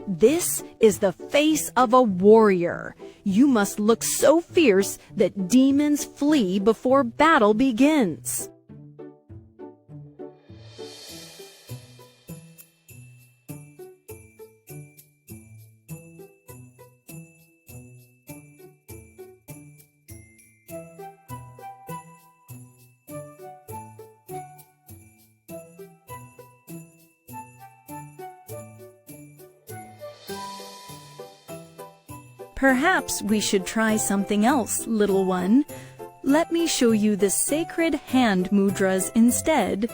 This is the face of a warrior. You must look so fierce that demons flee before battle begins. Perhaps we should try something else, little one. Let me show you the sacred hand mudras instead.